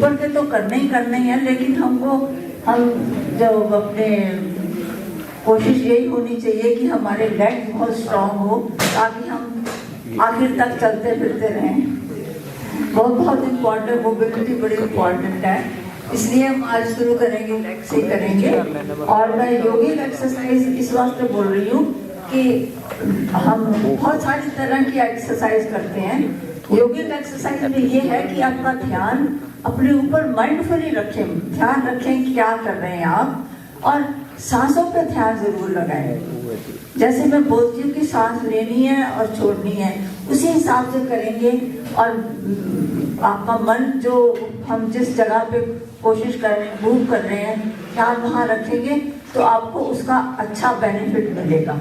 ऊपर के तो करने ही है, लेकिन हम जब अपने कोशिश यही होनी चाहिए कि हमारे लेग्स बहुत स्ट्रांग हो ताकि हम आखिर तक चलते फिरते रहें। बहुत इम्पोर्टेंट, मोबिलिटी बड़ी इम्पोर्टेंट है, इसलिए हम आज शुरू करेंगे, लेग से करेंगे। और मैं योगिक एक्सरसाइज इस वास्ते बोल रही हूँ कि हम बहुत सारी तरह की एक्सरसाइज करते हैं। योगिक एक्सरसाइज में ये है कि आपका ध्यान अपने ऊपर माइंडफुली रखें, ध्यान रखें क्या कर रहे हैं आप, और सांसों पे ध्यान जरूर लगाएं। जैसे मैं बोलती हूँ कि सांस लेनी है और छोड़नी है, उसी हिसाब से करेंगे। और आपका मन जो हम जिस जगह पे कोशिश कर रहे हैं, मूव कर रहे हैं, ध्यान वहाँ रखेंगे तो आपको उसका अच्छा बेनिफिट मिलेगा।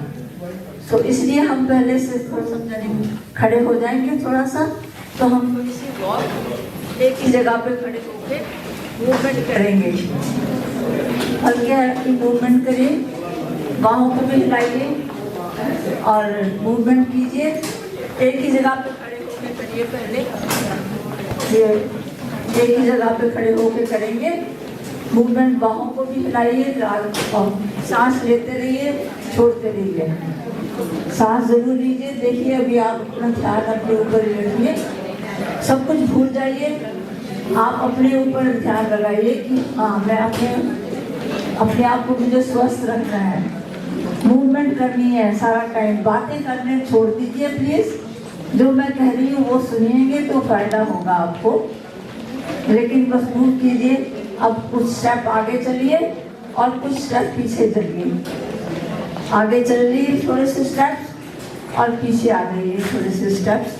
तो इसलिए हम पहले से थोड़ा सा खड़े हो जाएंगे थोड़ा सा, तो हम थोड़ी सी वॉक एक ही जगह पे खड़े होकर मूवमेंट करेंगे। हल्के हल्की मूवमेंट करिए, बाहों को भी हिलाइए और मूवमेंट कीजिए। एक ही जगह पे खड़े होकर करिए, पहले ये एक ही जगह पे खड़े होकर करेंगे। मूवमेंट, बाहों को भी हिलाइए और सांस लेते रहिए, छोड़ते रहिए। सांस जरूर लीजिए। देखिए अभी आप अपना ध्यान अपने ऊपर रखिए, सब कुछ भूल जाइए, आप अपने ऊपर ध्यान लगाइए कि हाँ मैं अपने आप को मुझे स्वस्थ रखना है। मूवमेंट करनी है सारा टाइम, बातें करने छोड़ दीजिए प्लीज। जो मैं कह रही हूँ वो सुनिएंगे तो फायदा होगा आपको, लेकिन बस मूव कीजिए। अब कुछ स्टेप आगे चलिए और कुछ स्टेप पीछे चलिए। आगे चल रही थोड़े से स्टेप्स और पीछे आ गई थोड़े से स्टेप्स।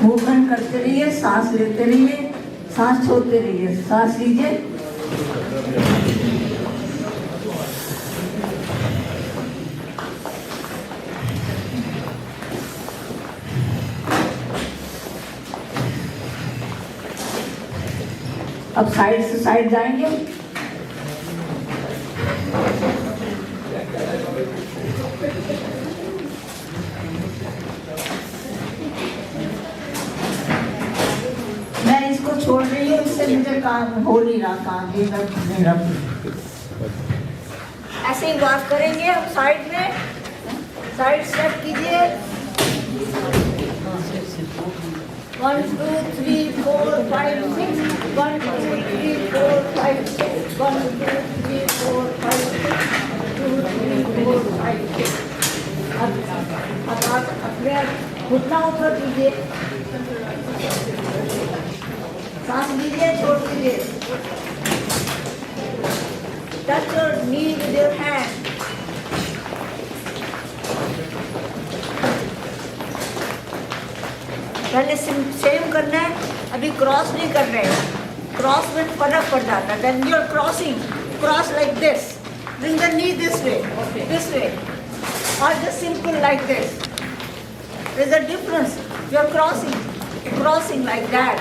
मूवमेंट करते रहिए, सांस लेते रहिए, सांस छोड़ते रहिए। सांस लीजिए, अब साइड से साइड जाएंगे। मैं इसको छोड़ रही हूँ, इससे मुझे काम हो नहीं रहा, काम ये नहीं रहा। ऐसे ही बात करेंगे हम साइड में, साइड स्टेप कीजिए। 1 2 3 4 5 6 1 2 3 4 5 6 1 2 3 4 5 6 2 3 4 5 6। अब आप अपने घुटना ऊपर कीजिए, सांस लीजिए, छोड़ दीजिए। Touch your knee with your hand. पहले सेम करना है, अभी क्रॉस नहीं कर रहे हैं, क्रॉस में फर्क पड़ जाता है। Then you are crossing, cross like this, bring the knee this way, this way, or just simple like this. There is a difference. You are crossing like that,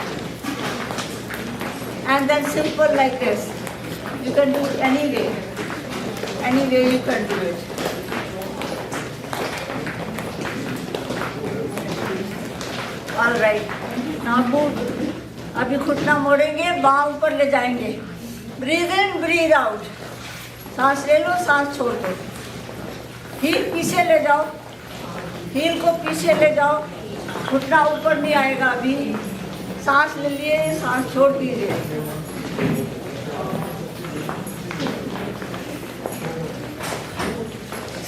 and then simple like this. You can do it any way you can do it. All right. Now move. अभी घुटना मोड़ेंगे, बाँह ऊपर ले जाएंगे। Breathe in, breathe out. सांस ले लो, सांस छोड़ दो। हील पीछे ले जाओ, हील को पीछे ले जाओ, घुटना ऊपर नहीं आएगा। अभी सांस ले लिए, सांस छोड़ दीजिए।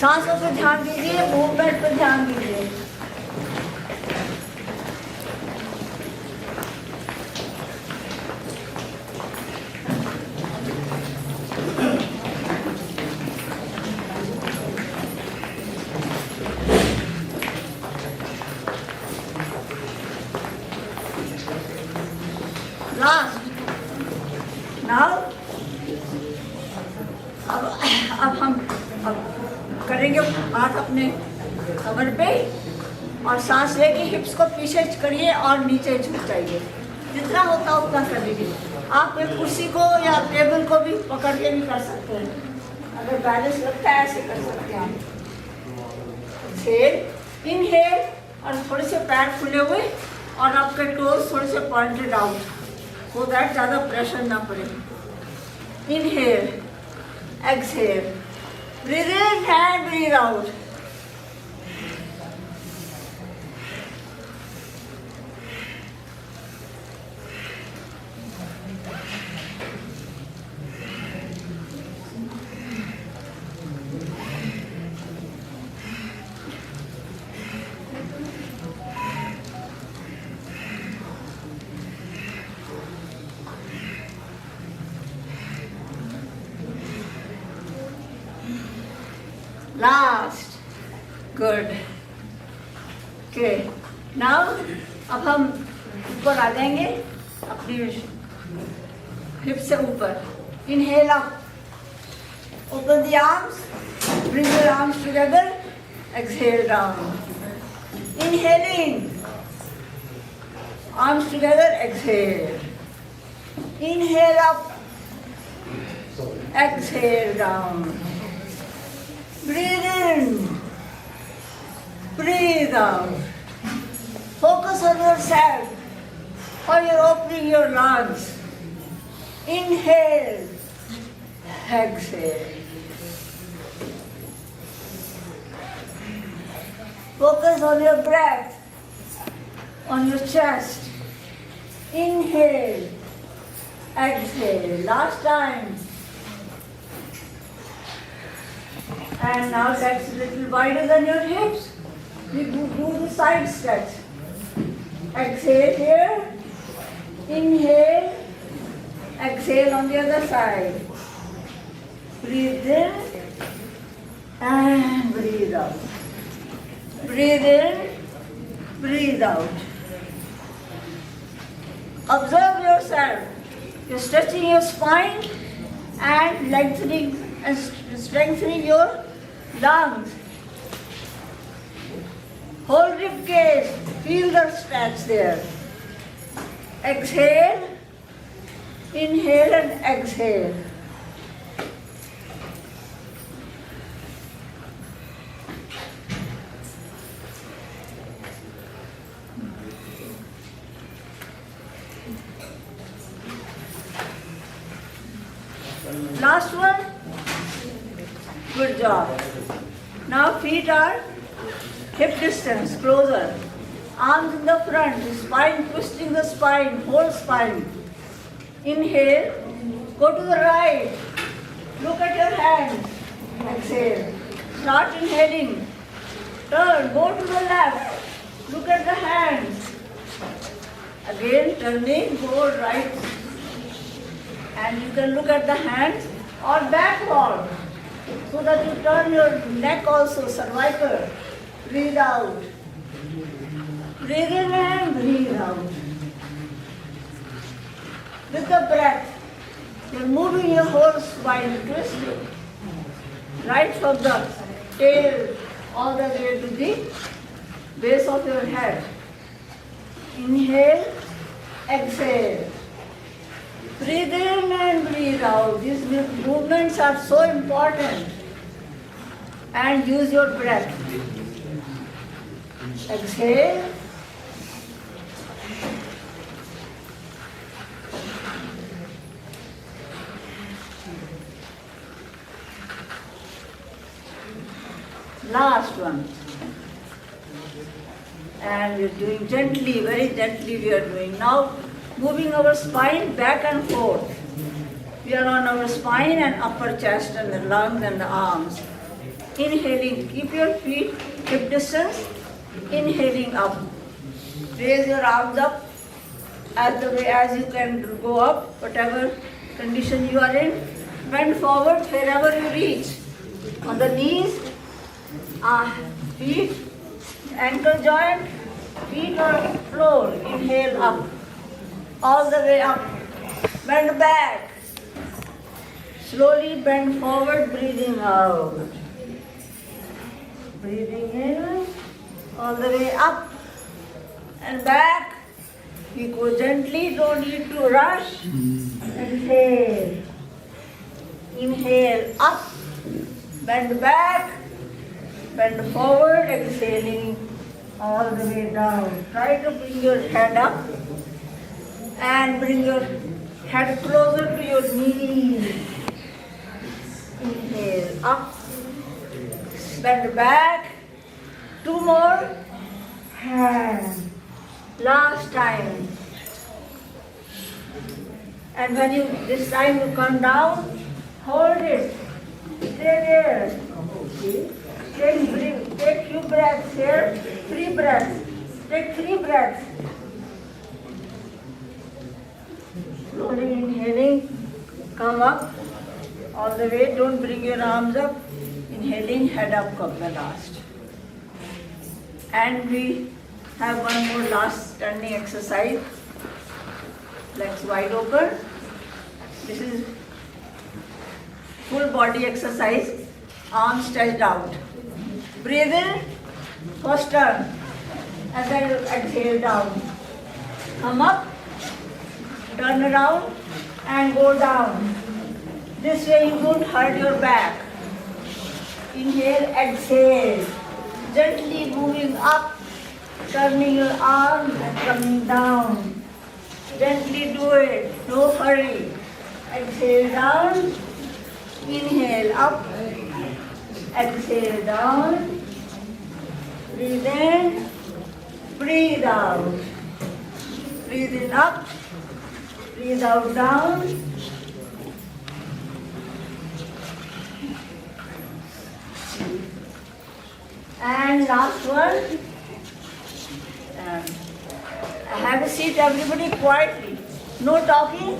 सांसों पे ध्यान दीजिए, मूवमेंट पे ध्यान दीजिए। अब हम करेंगे हाथ अपने कमर पे और सांस लेके हिप्स को पीछे करिए और नीचे झुक जाइए। जितना होता उतना कर लीजिए। आप एक कुर्सी को या टेबल को भी पकड़ के भी कर सकते हैं, अगर बैलेंस लगता है ऐसे कर सकते हैं आप। एक्सहेल, इनहेल और थोड़े से पैर खुले हुए और आपके टोज थोड़े से पॉइंटेड आउट। so that ज़्यादा प्रेशर ना पड़े. Inhale, exhale, breathe in and breathe out. Last. Good. Okay. Now, अब हम ऊपर आ जाएंगे अपनी हिप से ऊपर. Inhale up. Open the arms. Bring your arms together. Exhale down. Inhaling. Arms together. Exhale. Inhale up. Exhale down. Breathe in, breathe out. Focus on yourself, how you're opening your lungs. Inhale, exhale. Focus on your breath, on your chest. Inhale, exhale. Last time. And now that's a little wider than your hips. We do the side stretch. Exhale here. Inhale. Exhale on the other side. Breathe in and breathe out. Breathe in, breathe out. Observe yourself. You're stretching your spine and lengthening and strengthening your lungs. Hold rib cage. Feel the stretch there. Exhale. Inhale and exhale. Last one. Good job. Now feet are hip distance, closer. Arms in the front, the spine twisting the spine, whole spine. Inhale, go to the right. Look at your hands. Exhale. Start inhaling. Turn, go to the left. Look at the hands. Again turning, go right. And you can look at the hands or backward. So that you turn your neck also, cervical. Breathe out. Breathe in and breathe out. With the breath, you're moving your whole spine, twisting. Right from the tail all the way to the base of your head. Inhale, exhale. Breathe in and breathe out. These movements are so important. And use your breath. Exhale. Last one. And we're doing gently, very gently we are doing. Now, moving our spine back and forth. We are on our spine and upper chest and the lungs and the arms. Inhaling, keep your feet hip distance. Inhaling up. Raise your arms up as the way as you can go up, whatever condition you are in. Bend forward wherever you reach. On the knees, feet, ankle joint, feet on floor. Inhale up. All the way up. Bend back. Slowly bend forward, breathing out. Breathing in, all the way up and back. We go gently, don't need to rush. Exhale. Inhale up, bend back, bend forward, exhaling all the way down. Try to bring your head up and bring your Head closer to your knees. Inhale, up. Bend back. 2 more. Hand. Last time. And when this time you come down, hold it. Stay there. Take few breaths here. 3 breaths. Take 3 breaths. Slowly inhaling. Come up. All the way. Don't bring your arms up. Inhaling, head up, come the last. And we have one more last standing exercise. Legs wide open. This is full body exercise. Arms stretched out. Breathe in. First turn. And then exhale down. Come up. Turn around and go down. This way you don't hurt your back. Inhale, exhale. Gently moving up, turning your arms and coming down. Gently do it, no hurry. Exhale down, inhale up, exhale down. Breathe in, breathe out. Breathe in up, breathe out down. And last one. Have a seat, everybody, quietly. No talking.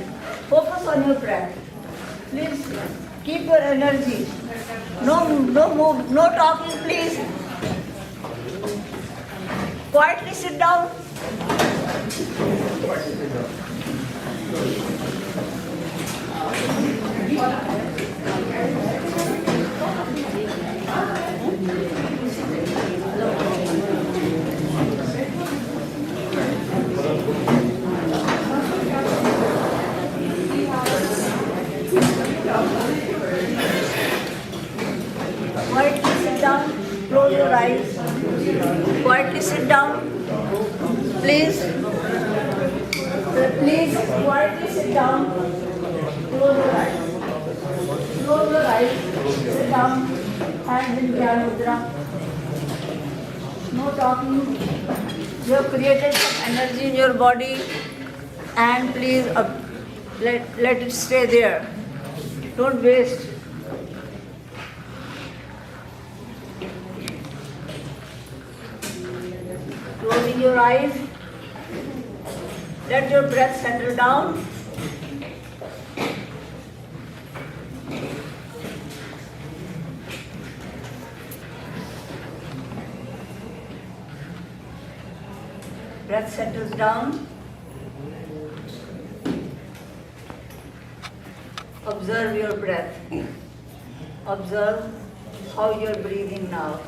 Focus on your breath. Please keep your energy. No move. No talking, please. Quietly sit down. Quietly sit down, close your eyes. Quietly sit down. Please. Please, quietly sit down. Close your eyes. Close your eyes. Sit down. Hands in Dhyan Mudra. No talking. You have created some energy in your body. And please let it stay there. Don't waste. Closing your eyes. Let your breath settle down. Breath settles down. Observe your breath. Observe how you are breathing now.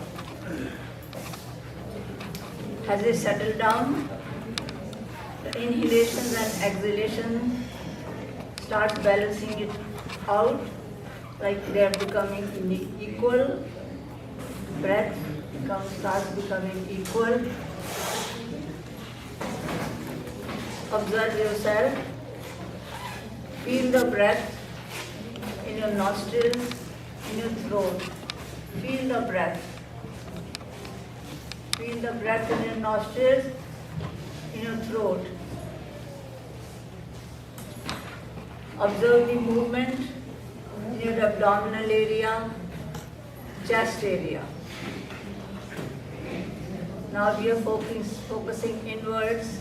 Has it settled down? The inhalations and exhalations start balancing it out, like they are becoming equal. Breath starts becoming equal. Observe yourself. Feel the breath in your nostrils, in your throat. Feel the breath. Feel the breath in your nostrils, in your throat. Observe the movement in your abdominal area, chest area. Now we are focusing inwards.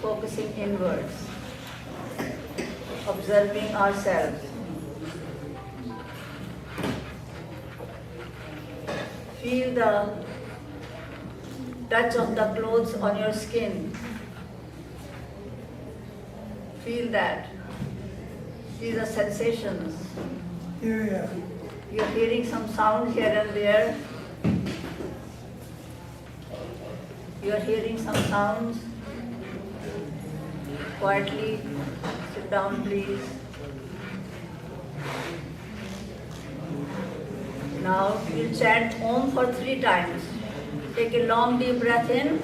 Focusing inwards. Observing ourselves. Feel the touch of the clothes on your skin. Feel that. These are sensations. Yeah. You're hearing some sound here and there. You're hearing some sounds. Quietly sit down, please. Now we'll chant Om for 3 times. Take a long deep breath in.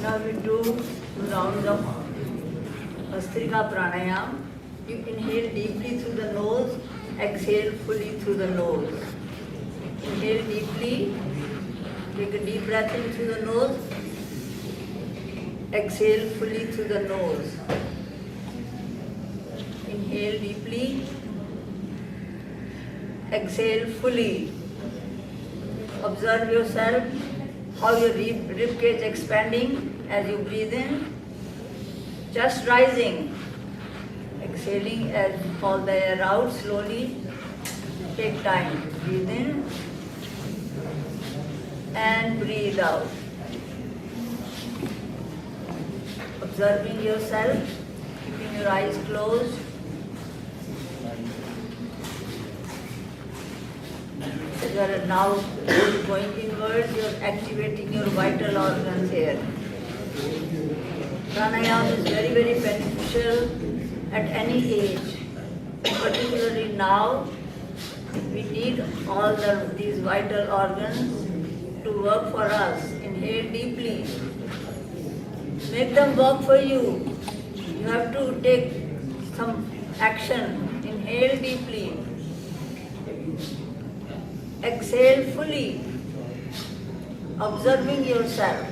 Now we do round of Bhastrika pranayam. You inhale deeply through the nose, exhale fully through the nose. Inhale deeply, take a deep breath in through the nose, exhale fully through the nose. Inhale deeply, exhale fully. Observe yourself, how your rib cage expanding as you breathe in, just rising, exhaling as all the air out slowly. Take time, breathe in and breathe out. Observing yourself, keeping your eyes closed. You are now going inwards, you are activating your vital organs here. Pranayama is very, very beneficial at any age. Particularly now, we need all these vital organs to work for us. Inhale deeply. Make them work for you. You have to take some action. Inhale deeply. Exhale fully, observing yourself.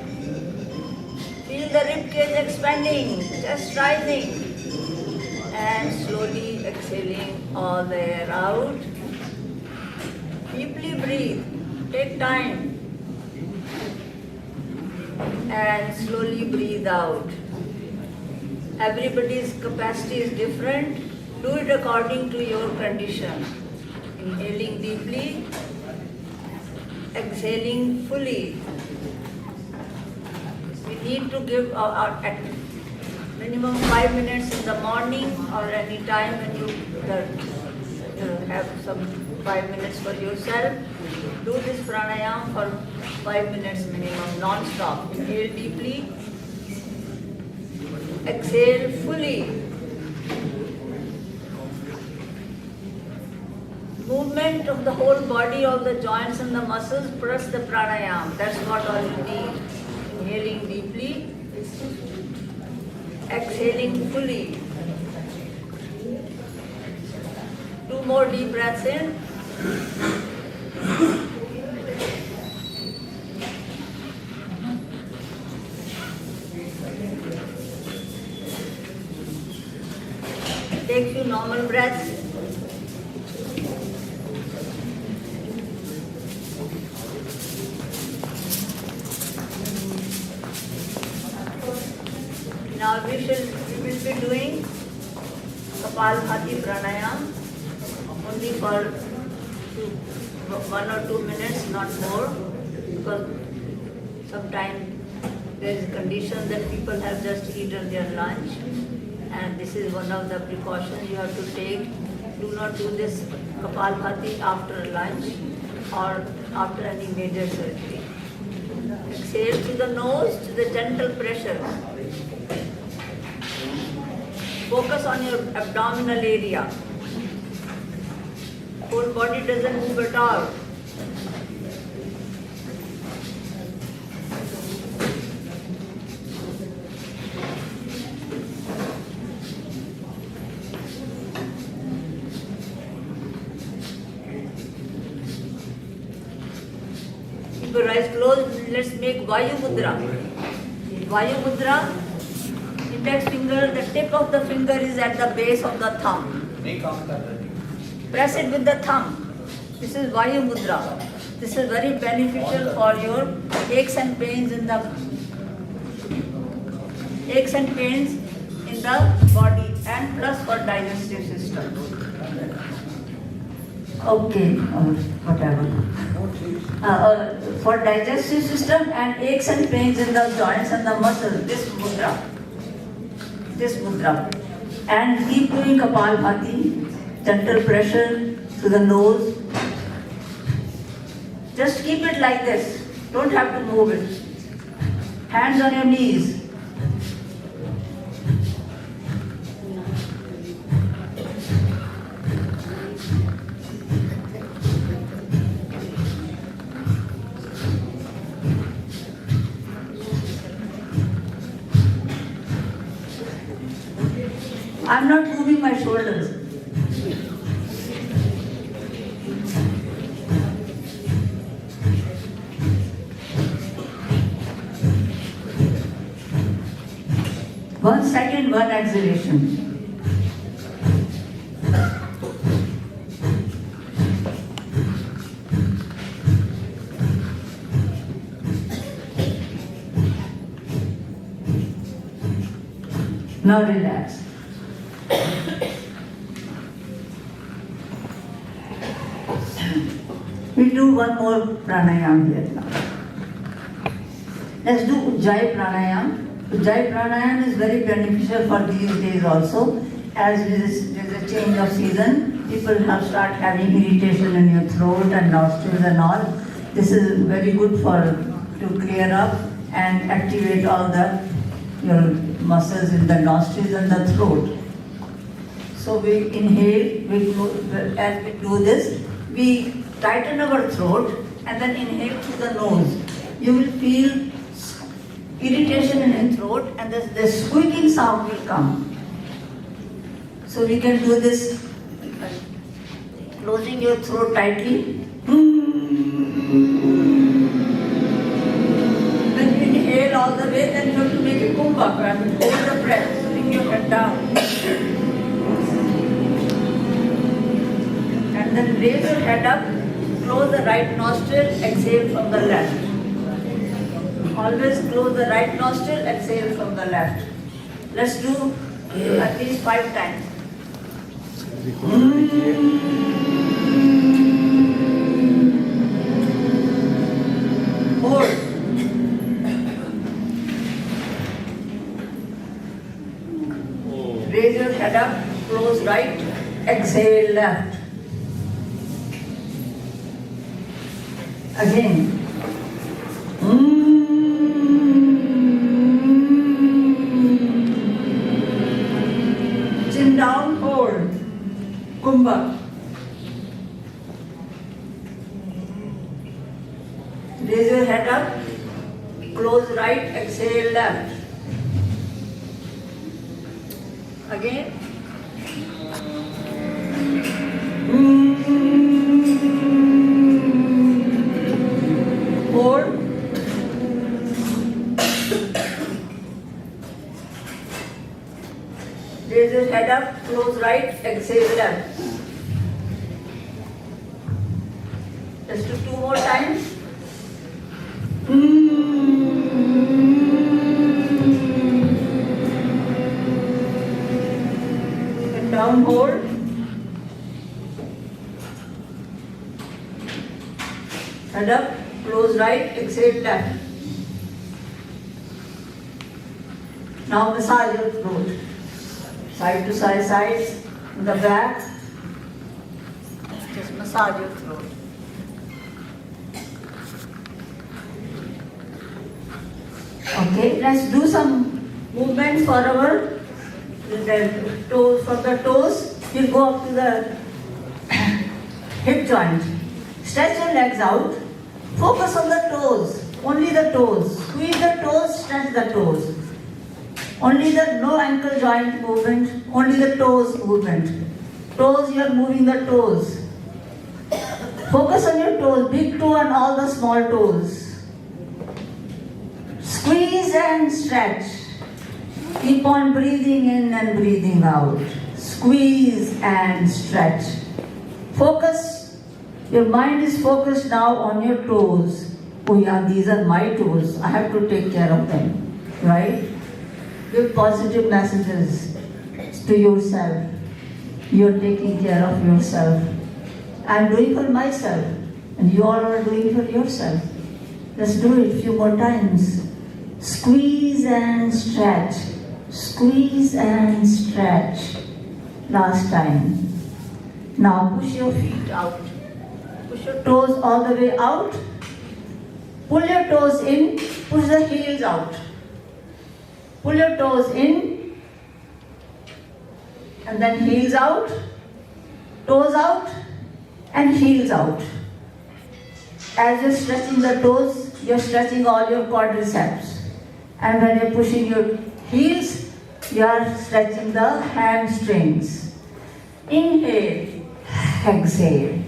Feel the rib cage expanding, just rising, and slowly exhaling all the air out. Deeply breathe, take time, and slowly breathe out. Everybody's capacity is different. Do it according to your condition. Inhaling deeply, exhaling fully. We need to give at minimum 5 minutes in the morning or any time when you have some 5 minutes for yourself. Do this pranayama for 5 minutes minimum, non-stop. Inhale deeply, exhale fully. Movement of the whole body, all the joints and the muscles, press the pranayama. That's what all you need. Inhaling deeply, exhaling fully. 2 more deep breaths in. Take few normal breaths. Now we will be doing Kapalbhati pranayam only for 1 or 2 minutes, not more, because sometimes there is condition that people have just eaten their lunch, and this is one of the precautions you have to take. Do not do this Kapalbhati after lunch or after any major surgery. Exhale to the nose, to the gentle pressure. Focus on your abdominal area. Whole body doesn't move at all. Keep your eyes closed. Let's make Vayu Mudra. Vayu Mudra. Index finger, the tip of the finger is at the base of the thumb. Press it with the thumb. This is Vayu Mudra. This is very beneficial for your aches and pains in the aches and pains in the body and plus for digestive system. Okay, whatever. For digestive system and aches and pains in the joints and the muscles, this mudra. And keep doing Kapalbhati, gentle pressure to the nose. Just keep it like this. Don't have to move it. Hands on your knees. I'm not moving my shoulders. One second, one exhalation. Now relax. We do one more pranayam here now. Let's do Ujjayi pranayam. Ujjayi pranayam is very beneficial for these days also. As there's a change of season, people have start having irritation in your throat and nostrils and all. This is very good to clear up and activate all your muscles in the nostrils and the throat. So we inhale, as we do this, we tighten our throat and then inhale through the nose. You will feel irritation in your throat and the squeaking sound will come. So we can do this, closing your throat tightly. When you inhale all the way, then you have to make a kumbhaka. Hold the breath, bring your head down. And then raise your head up, close the right nostril, exhale from the left. Always close the right nostril, exhale from the left. Let's do at least 5 times. Hold. Raise your head up, close right, exhale left. Again. Chin down, hold. Kumbha. Raise your head up, close right, exhale left. Again. Hold. Raise your head up, close right, exhale left. Let's do 2 more times. And down, hold. Head up, close right, exhale left. Now massage your throat. Side to side, sides, the back. Just massage your throat. Okay, let's do some movement for our toes. From the toes, you go up to the hip joint. Stretch your legs out. Focus on the toes, only the toes. Squeeze the toes, stretch the toes. Only no ankle joint movement, only the toes movement. Toes, you are moving the toes. Focus on your toes, big toe and all the small toes. Squeeze and stretch. Keep on breathing in and breathing out. Squeeze and stretch. Focus. Your mind is focused now on your toes. Oh yeah, these are my toes. I have to take care of them. Right? give positive messages to yourself. You're taking care of yourself. I'm doing for myself, and you all are doing for yourself. Let's do it a few more times. Squeeze and stretch. Squeeze and stretch. Last time. Now push your feet out. Push your toes all the way out. Pull your toes in. Push the heels out. Pull your toes in. And then heels out. Toes out. And heels out. As you're stretching the toes, you're stretching all your quadriceps. And when you're pushing your heels, you're stretching the hamstrings. Inhale, exhale.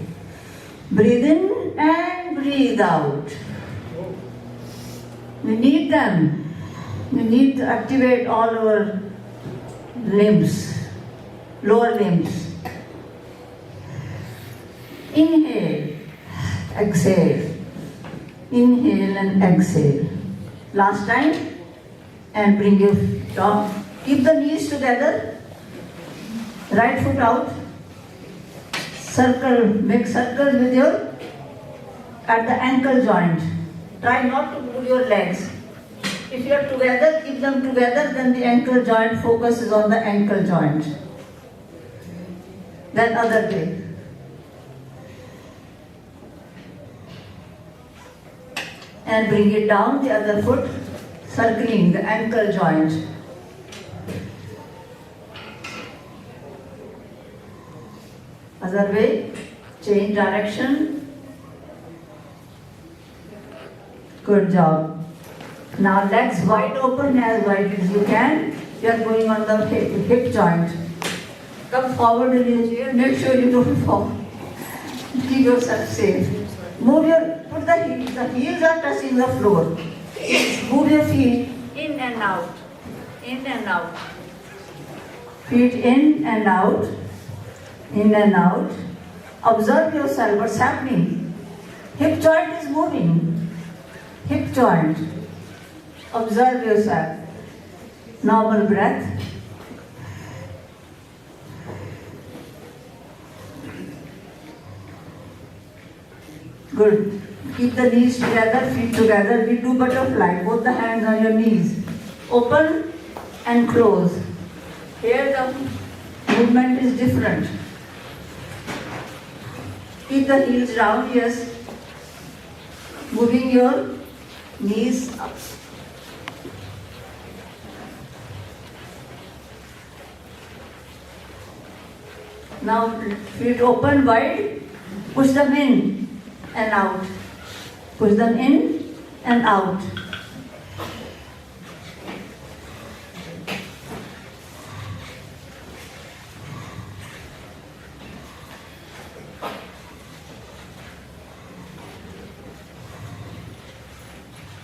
Breathe in and breathe out. We need them. We need to activate all our limbs, lower limbs. Inhale, exhale. Inhale and exhale. Last time. And bring your top. Keep the knees together. Right foot out. Circle. Make circles with your at the ankle joint. Try not to move your legs. If you are together, keep them together. Then the ankle joint focuses on the ankle joint. Then other way. And bring it down, the other foot, circling the ankle joint. Other way, change direction. Good job. Now legs wide open, as wide as you can. You are going on the hip joint. Come forward in your chair, make sure you don't fall. Keep yourself safe. Move put the heels are touching the floor. Move your feet in and out, in and out. Feet in and out, in and out. Observe yourself, what's happening. Hip joint is moving. Hip joint. Observe yourself. Normal breath. Good. Keep the knees together, feet together. We do butterfly, both the hands on your knees. Open and close. Here the movement is different. Keep the heels down, yes. Moving your knees up. Now feet open wide, push them in and out. Push them in and out.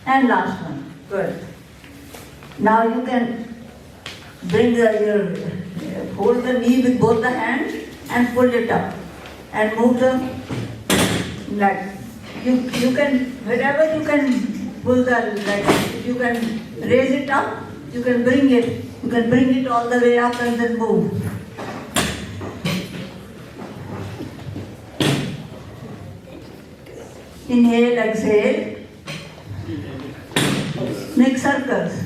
And last one. Good. Now you can bring hold the knee with both the hands and pull it up and move the leg. You can, wherever you can pull the leg, if you can raise it up, you can bring it. You can bring it all the way up and then move. Inhale, exhale. Make circles.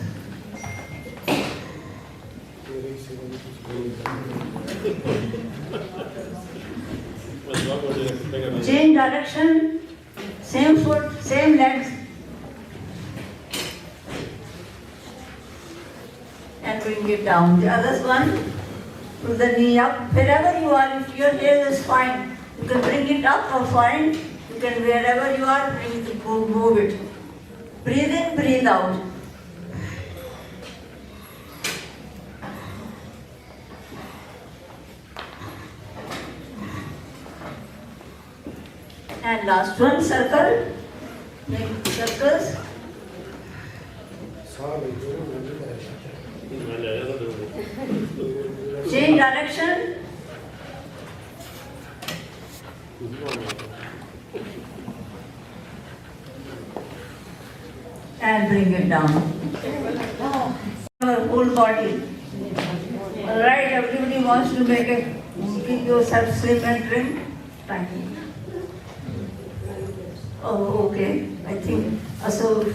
Change direction. Same foot, same legs. And bring it down. The other one, pull the knee up. Wherever you are, if your hair is fine, you can bring it up or fine. You can, wherever you are, move it. Breathe in, breathe out. And last one, circle. Make circles. Change direction. And bring it down. Hold full body. Alright, everybody wants to keep yourself slim and trim. Thank you. Oh, okay. I think so.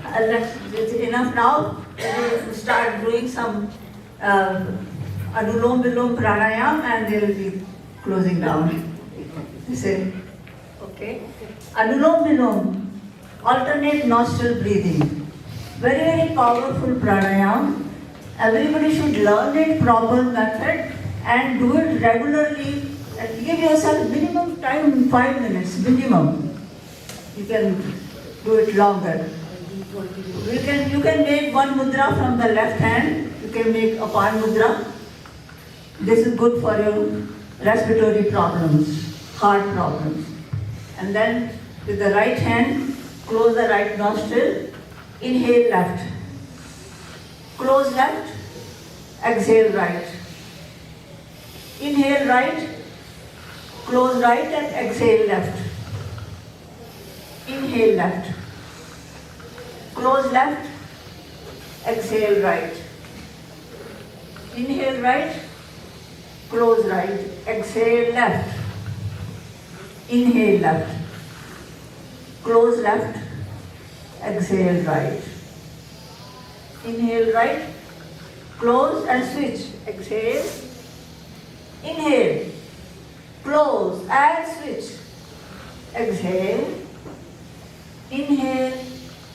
It's enough now. We'll start doing some Anulom Vilom Pranayam and they will be closing down. You say, okay. Anulom Vilom, alternate nostril breathing. Very, very powerful pranayam. Everybody should learn it proper method and do it regularly and give yourself minimum time, 5 minutes, minimum. You can do it longer. You can make one mudra from the left hand. You can make Apan mudra. This is good for your respiratory problems, heart problems. And then with the right hand, close the right nostril, inhale left. Close left, exhale right. Inhale right, close right and exhale left. Inhale left. Close left, exhale right. Inhale right, close right, exhale left. Inhale left. Close left, exhale right. Inhale right, close and switch. Exhale, inhale, close and switch. Exhale, inhale,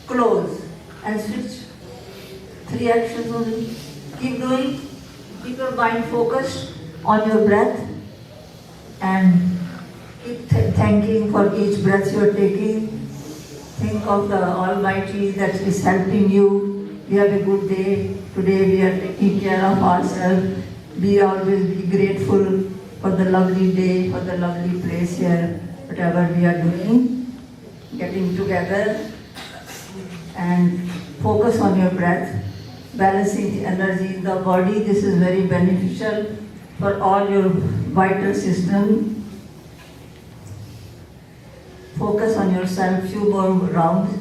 close and switch. 3 actions only. Keep doing. Keep your mind focused on your breath and keep thanking for each breath you are taking. Think of the Almighty that is helping you. We have a good day. Today we are taking care of ourselves. Always be grateful for the lovely day, for the lovely place here, whatever we are doing. Getting together and focus on your breath, balancing the energy in the body. This is very beneficial for all your vital system. Focus on yourself, few more rounds.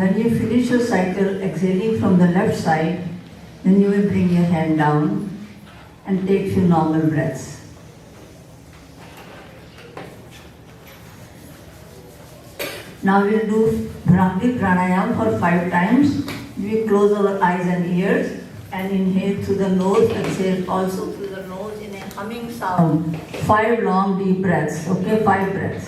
When you finish your cycle exhaling from the left side, then you will bring your hand down and take few normal breaths. Now we will do Bhramari Pranayam for 5 times. We close our eyes and ears and inhale through the nose, exhale also through the nose in a humming sound. 5 long deep breaths, okay? 5 breaths.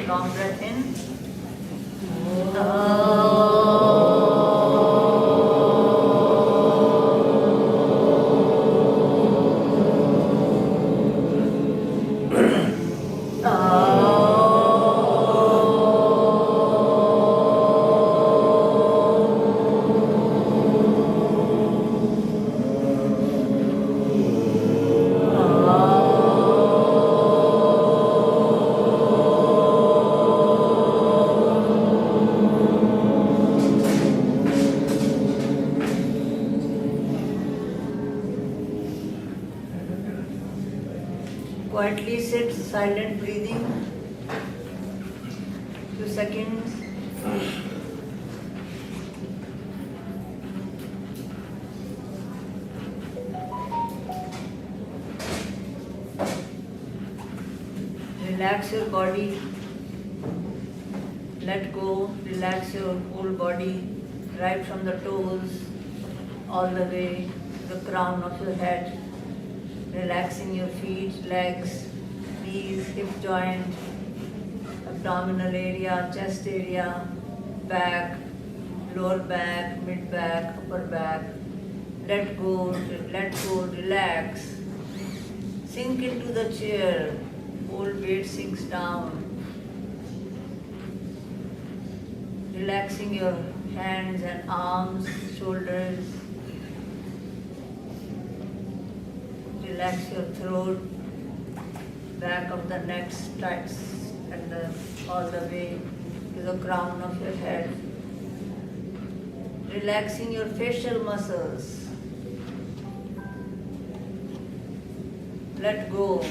Long breath in. Quietly sit, silent breathing. 2 seconds. Relax your body. Let go. Relax your whole body, right from the toes all the way to the crown of your head. Relaxing your feet, legs, knees, hip joint, abdominal area, chest area, back, lower back, mid back, upper back. Let go, relax. Sink into the chair. Whole weight sinks down. Relaxing your hands and arms, shoulders. Relax your throat, back of the neck starts and all the way to the crown of your head. Relaxing your facial muscles. Let go.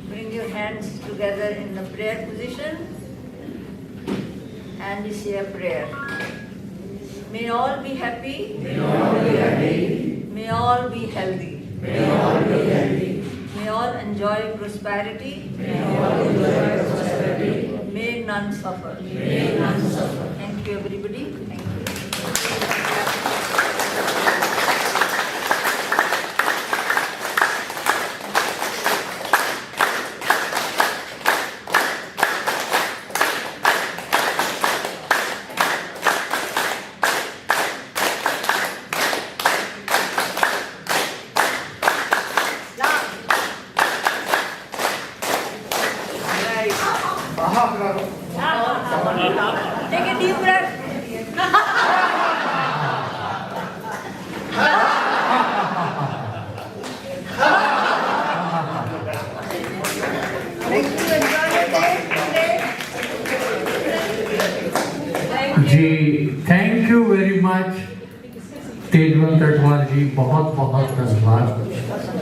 Bring your hands together in the prayer position. And we say a prayer. May all be happy. May all be happy. May all be healthy. May all be healthy. May all enjoy prosperity. May all enjoy prosperity. May none suffer. May none suffer. Thank you, everybody. Thank you. Take a deep breath. जी thank you very much Tejwant Adwal ji बहुत बहुत धन्यवाद।